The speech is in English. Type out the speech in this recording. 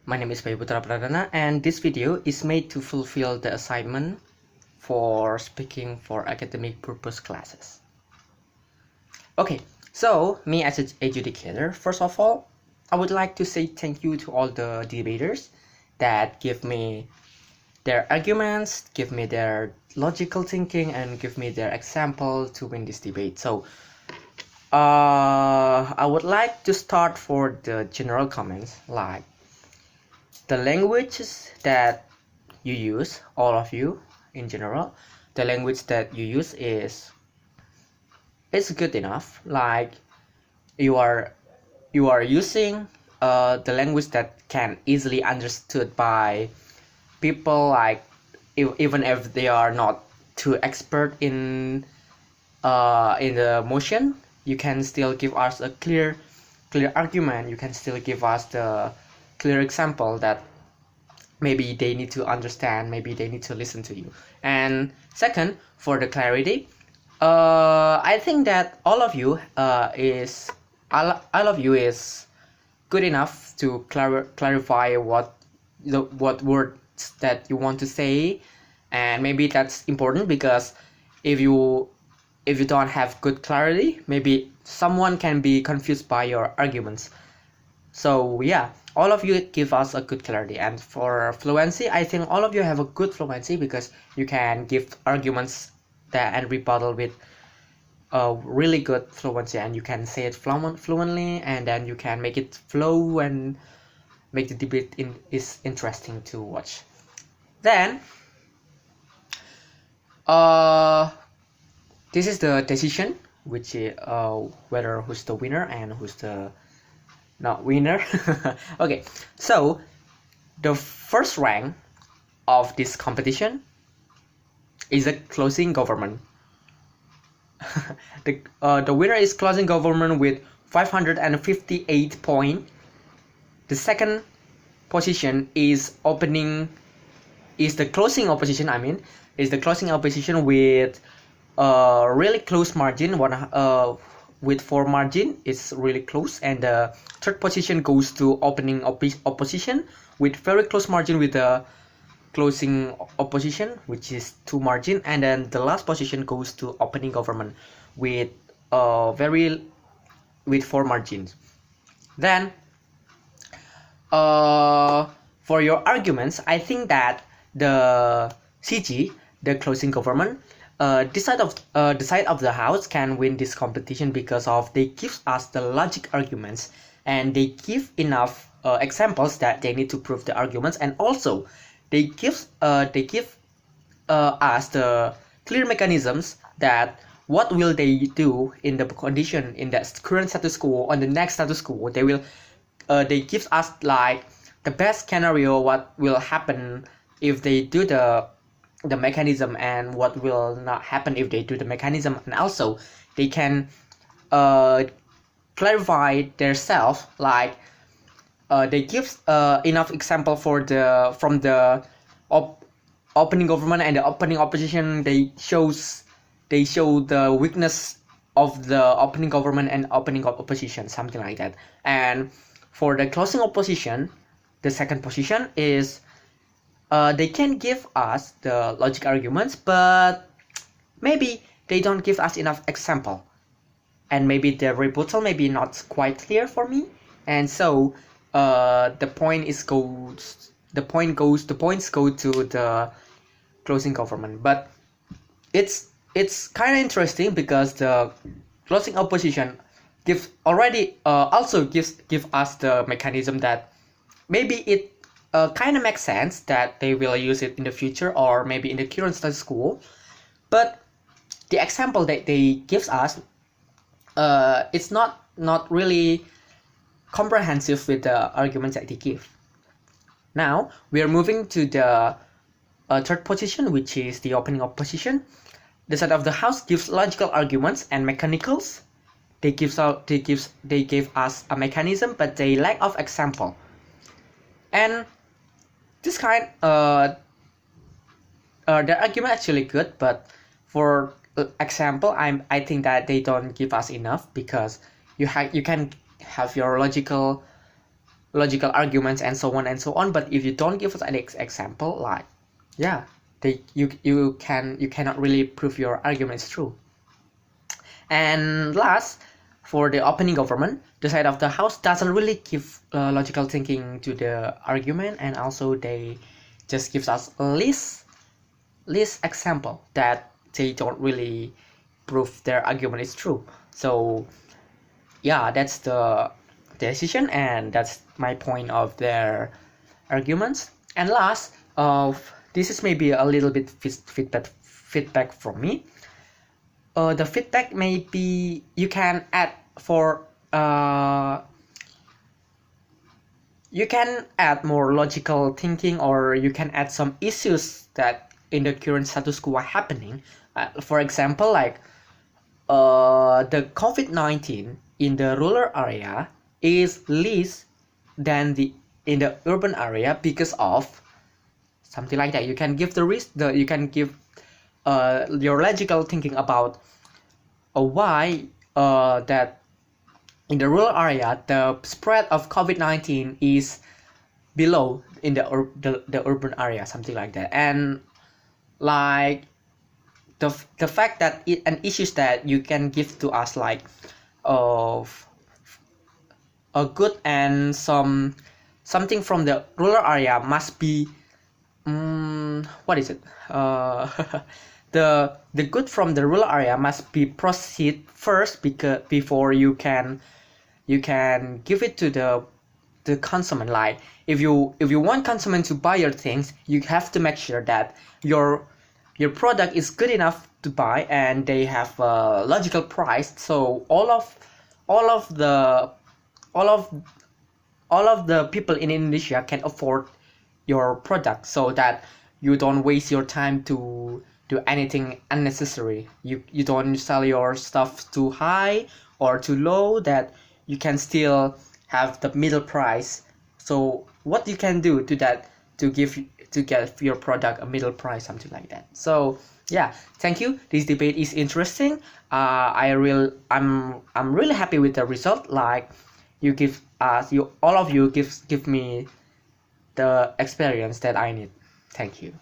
My name is Putra Pradana, and this video is made to fulfill the assignment for speaking for academic purpose classes. Okay, so me as an adjudicator, first of all, I would like to say thank you to all the debaters that give me their arguments, give me their logical thinking, and give me their example to win this debate. So I would like to start for the general comments, like the languages that you use, all of you in general, the language that you use is good enough. Like you are using the language that can easily understood by people, like even if they are not too expert in the motion, you can still give us a clear argument. You can still give us the clear example that maybe they need to understand, maybe they need to listen to you. And second, for the clarity, I think that all of you is good enough to clarify what words that you want to say. And maybe that's important, because if you don't have good clarity, maybe someone can be confused by your arguments. So yeah, all of you give us a good clarity. And for fluency, I think all of you have a good fluency, because you can give arguments that and rebuttal with a really good fluency, and you can say it fluently, and then you can make it flow and make the debate is interesting to watch. Then this is the decision, which is whether who's the winner and who's the not winner. Okay, so the first rank of this competition is a closing government. The winner is closing government with 558 points. The second position is the closing opposition. Is the closing opposition with really close margin, with 4 margin. It's really close. And the third position goes to opening opposition with very close margin with the closing opposition, which is 2 margin. And then the last position goes to opening government with 4 margins. Then for your arguments, I think that the CG, the closing government, this side of the house can win this competition, because of they give us the logic arguments, and they give enough examples that they need to prove the arguments, and also they give us the clear mechanisms that what will they do in the condition in the current status quo on the next status quo. They give us like the best scenario, what will happen if they do the mechanism, and what will not happen if they do the mechanism. And also they can clarify themselves, like they give enough example from the opening government and the opening opposition. They show the weakness of the opening government and opening opposition, something like that. And for the closing opposition, the second position is they can give us the logic arguments, but maybe they don't give us enough example, and maybe the rebuttal maybe not quite clear for me. And so the points go to the closing government. But it's kind of interesting, because the closing opposition also give us the mechanism that maybe it kind of makes sense that they will use it in the future, or maybe in the current status quo. But the example that they gives us, it's not really comprehensive with the arguments that they give. Now we are moving to the third position, which is the opening opposition. The side of the house gives logical arguments and mechanicals. They give us a mechanism, but they lack of example. And this kind the argument actually good, but for example, I think that they don't give us enough, because you can have your logical logical arguments and so on and so on. But if you don't give us an example, like, yeah, you cannot really prove your argument is true. And last, for the opening government, the side of the house doesn't really give logical thinking to the argument, and also they just gives us a list example that they don't really prove their argument is true. So yeah, that's the decision, and that's my point of their arguments. And last, this is maybe a little bit feedback from me. The feedback may be you can add for you can add more logical thinking, or you can add some issues that in the current status quo are happening. For example, like the COVID-19 in the rural area is less than in the urban area because of something like that. You can give you can give your logical thinking about why that in the rural area the spread of COVID-19 is below in the urban area, something like that. And like the fact that an issues that you can give to us, like of a good and something from the rural area must be what is it the good from the rural area must be proceed first, because before you can give it to the consumer. Like if you want consumer to buy your things, you have to make sure that your product is good enough to buy and they have a logical price, so all of the people in Indonesia can afford your product, so that you don't waste your time to do anything unnecessary. You don't sell your stuff too high or too low, that you can still have the middle price. So what you can do to that to get your product a middle price, something like that. So yeah, thank you. This debate is interesting. I'm really happy with the result. Like all of you give me the experience that I need. Thank you.